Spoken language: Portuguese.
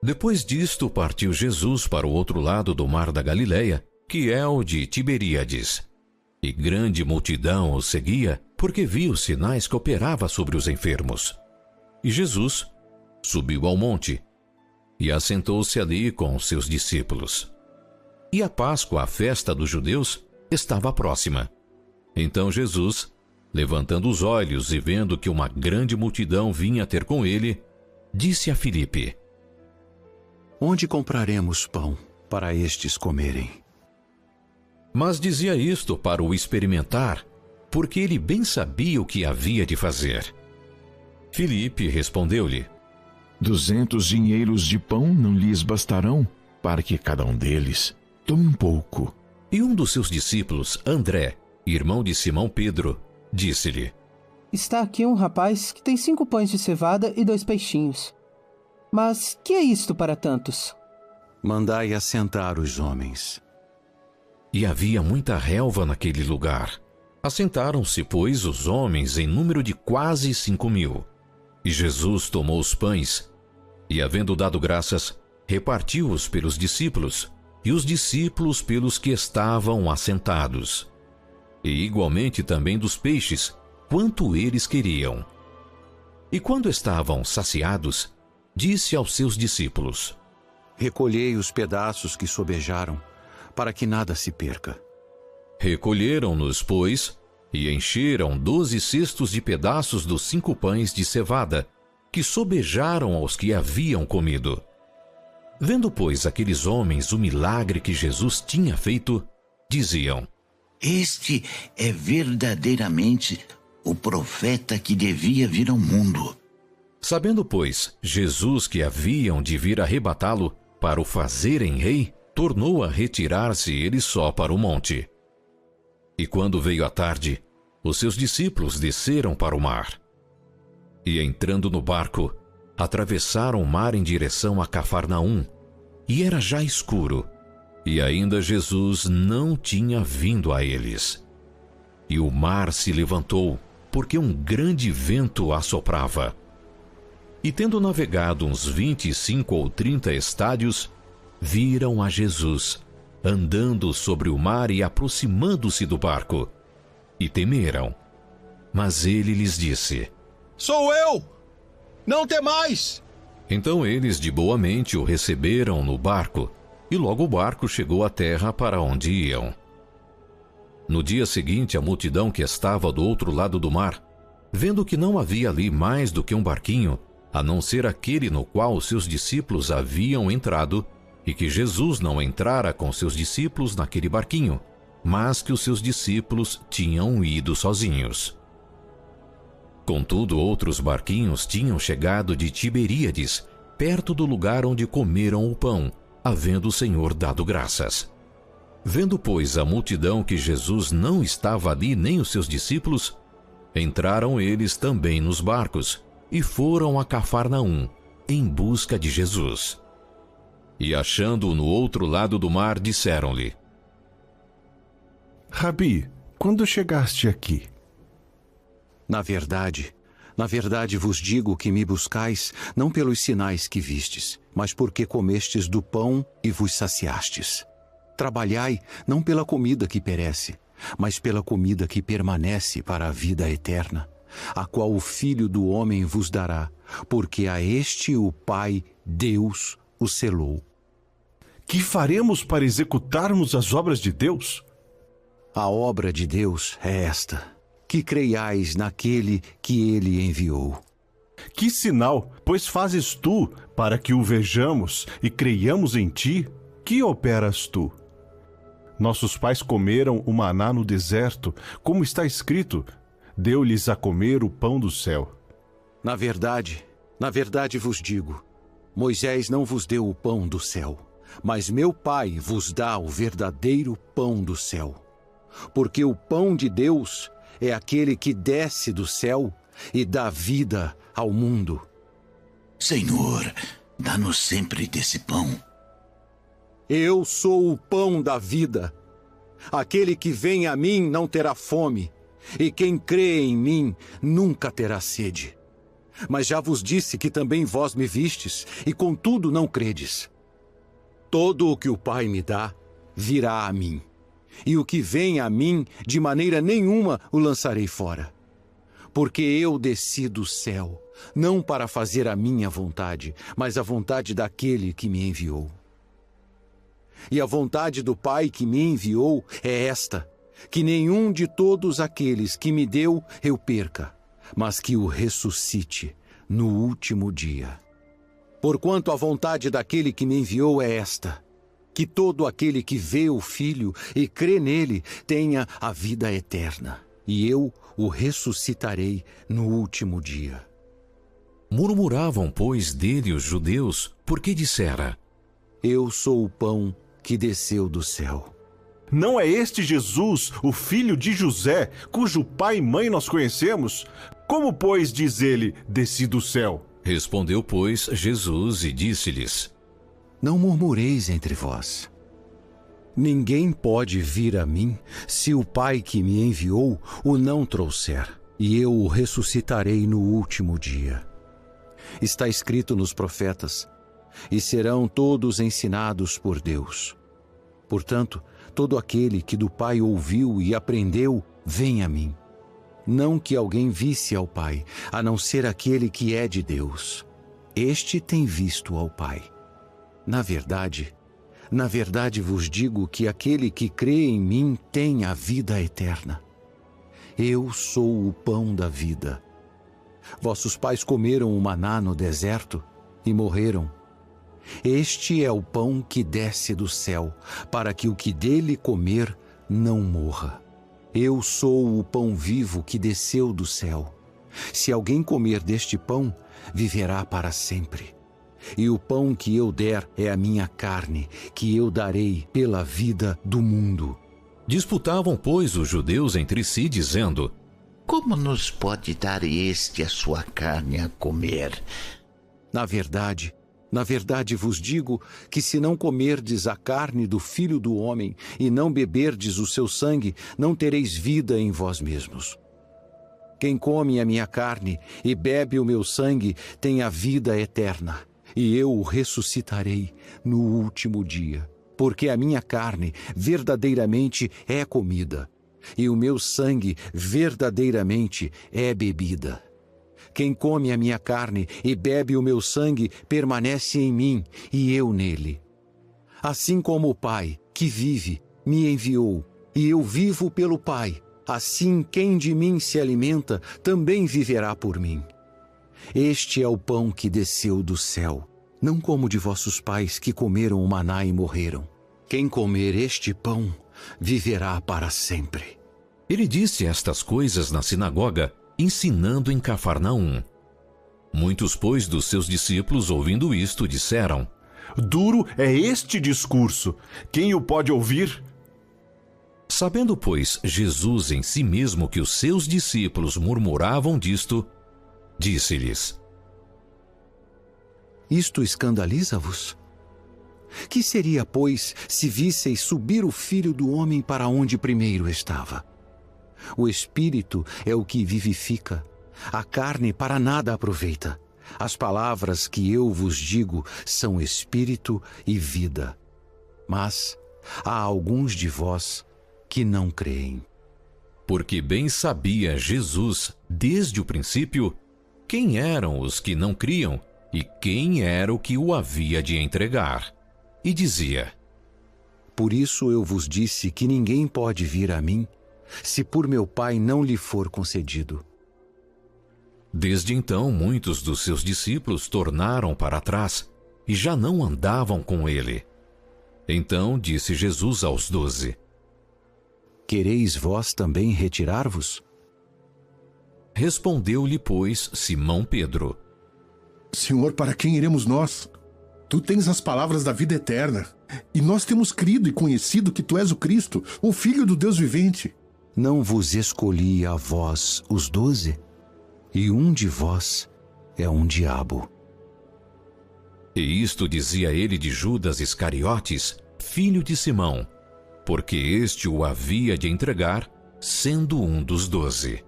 Depois disto, partiu Jesus para o outro lado do mar da Galileia, que é o de Tiberíades. E grande multidão o seguia, porque via os sinais que operava sobre os enfermos. E Jesus subiu ao monte e assentou-se ali com os seus discípulos. E a Páscoa, a festa dos judeus, estava próxima. Então Jesus, levantando os olhos e vendo que uma grande multidão vinha ter com ele, disse a Filipe: Onde compraremos pão para estes comerem? Mas dizia isto para o experimentar, porque ele bem sabia o que havia de fazer. Filipe respondeu-lhe: 200 dinheiros de pão não lhes bastarão, para que cada um deles tome um pouco. E um dos seus discípulos, André, irmão de Simão Pedro, disse-lhe: Está aqui um rapaz que tem 5 pães de cevada e 2 peixinhos. Mas que é isto para tantos? Mandai assentar os homens. E havia muita relva naquele lugar. Assentaram-se, pois, os homens em número de quase 5.000. E Jesus tomou os pães, e havendo dado graças, repartiu-os pelos discípulos, e os discípulos pelos que estavam assentados. E igualmente também dos peixes, quanto eles queriam. E quando estavam saciados, disse aos seus discípulos: Recolhei os pedaços que sobejaram, para que nada se perca. Recolheram-nos, pois, e encheram 12 cestos de pedaços dos 5 pães de cevada, que sobejaram aos que haviam comido. Vendo, pois, aqueles homens o milagre que Jesus tinha feito, diziam: Este é verdadeiramente o profeta que devia vir ao mundo. Sabendo, pois, Jesus que haviam de vir arrebatá-lo para o fazerem rei, tornou a retirar-se ele só para o monte. E quando veio a tarde, os seus discípulos desceram para o mar. E entrando no barco, atravessaram o mar em direção a Cafarnaum, e era já escuro, e ainda Jesus não tinha vindo a eles. E o mar se levantou, porque um grande vento assoprava. E tendo navegado uns 25 ou 30 estádios, viram a Jesus, andando sobre o mar e aproximando-se do barco, e temeram. Mas ele lhes disse: Sou eu! Não temais! Então eles de boa mente o receberam no barco, e logo o barco chegou à terra para onde iam. No dia seguinte, a multidão que estava do outro lado do mar, vendo que não havia ali mais do que um barquinho, a não ser aquele no qual os seus discípulos haviam entrado, e que Jesus não entrara com seus discípulos naquele barquinho, mas que os seus discípulos tinham ido sozinhos. Contudo, outros barquinhos tinham chegado de Tiberíades, perto do lugar onde comeram o pão, havendo o Senhor dado graças. Vendo, pois, a multidão que Jesus não estava ali nem os seus discípulos, entraram eles também nos barcos, e foram a Cafarnaum, em busca de Jesus. E achando-o no outro lado do mar, disseram-lhe: Rabi, quando chegaste aqui? Na verdade vos digo que me buscais, não pelos sinais que vistes, mas porque comestes do pão e vos saciastes. Trabalhai, não pela comida que perece, mas pela comida que permanece para a vida eterna, a qual o Filho do Homem vos dará, porque a este o Pai, Deus, o selou. Que faremos para executarmos as obras de Deus? A obra de Deus é esta: que creiais naquele que ele enviou. Que sinal, pois, fazes tu para que o vejamos e creiamos em ti? Que operas tu? Nossos pais comeram o maná no deserto, como está escrito: deu-lhes a comer o pão do céu. Na verdade vos digo, Moisés não vos deu o pão do céu, mas meu Pai vos dá o verdadeiro pão do céu. Porque o pão de Deus é aquele que desce do céu e dá vida ao mundo. Senhor, dá-nos sempre desse pão. Eu sou o pão da vida. Aquele que vem a mim não terá fome, e quem crê em mim nunca terá sede. Mas já vos disse que também vós me vistes, e contudo não credes. Todo o que o Pai me dá, virá a mim. E o que vem a mim, de maneira nenhuma o lançarei fora. Porque eu desci do céu, não para fazer a minha vontade, mas a vontade daquele que me enviou. E a vontade do Pai que me enviou é esta, que nenhum de todos aqueles que me deu eu perca, mas que o ressuscite no último dia. Porquanto a vontade daquele que me enviou é esta, que todo aquele que vê o Filho e crê nele tenha a vida eterna, e eu o ressuscitarei no último dia. Murmuravam, pois, dele os judeus, porque dissera: Eu sou o pão que desceu do céu. Não é este Jesus, o filho de José, cujo pai e mãe nós conhecemos? Como, pois, diz ele, desci do céu? Respondeu, pois, Jesus e disse-lhes: Não murmureis entre vós. Ninguém pode vir a mim se o Pai que me enviou o não trouxer, e eu o ressuscitarei no último dia. Está escrito nos profetas: e serão todos ensinados por Deus. Portanto, todo aquele que do Pai ouviu e aprendeu, vem a mim. Não que alguém visse ao Pai, a não ser aquele que é de Deus. Este tem visto ao Pai. Na verdade vos digo que aquele que crê em mim tem a vida eterna. Eu sou o pão da vida. Vossos pais comeram o maná no deserto e morreram. Este é o pão que desce do céu, para que o que dele comer não morra. Eu sou o pão vivo que desceu do céu. Se alguém comer deste pão, viverá para sempre. E o pão que eu der é a minha carne, que eu darei pela vida do mundo. Disputavam, pois, os judeus entre si, dizendo: Como nos pode dar este a sua carne a comer? Na verdade vos digo que se não comerdes a carne do Filho do Homem e não beberdes o seu sangue, não tereis vida em vós mesmos. Quem come a minha carne e bebe o meu sangue tem a vida eterna, e eu o ressuscitarei no último dia. Porque a minha carne verdadeiramente é comida, e o meu sangue verdadeiramente é bebida. Quem come a minha carne e bebe o meu sangue permanece em mim e eu nele. Assim como o Pai, que vive, me enviou, e eu vivo pelo Pai, assim quem de mim se alimenta também viverá por mim. Este é o pão que desceu do céu, não como de vossos pais que comeram o maná e morreram. Quem comer este pão viverá para sempre. Ele disse estas coisas na sinagoga, ensinando em Cafarnaum. Muitos, pois, dos seus discípulos, ouvindo isto, disseram: Duro é este discurso. Quem o pode ouvir? Sabendo, pois, Jesus em si mesmo que os seus discípulos murmuravam disto, disse-lhes: Isto escandaliza-vos? Que seria, pois, se visseis subir o Filho do Homem para onde primeiro estava? O Espírito é o que vivifica, a carne para nada aproveita. As palavras que eu vos digo são Espírito e vida. Mas há alguns de vós que não creem. Porque bem sabia Jesus, desde o princípio, quem eram os que não criam e quem era o que o havia de entregar. E dizia: Por isso eu vos disse que ninguém pode vir a mim, se por meu Pai não lhe for concedido. Desde então, muitos dos seus discípulos tornaram para trás e já não andavam com ele. Então disse Jesus aos 12: Quereis vós também retirar-vos? Respondeu-lhe, pois, Simão Pedro: Senhor, para quem iremos nós? Tu tens as palavras da vida eterna, e nós temos crido e conhecido que tu és o Cristo, o Filho do Deus vivente. Não vos escolhi a vós os 12? E um de vós é um diabo. E isto dizia ele de Judas Iscariotes, filho de Simão, porque este o havia de entregar, sendo um dos 12.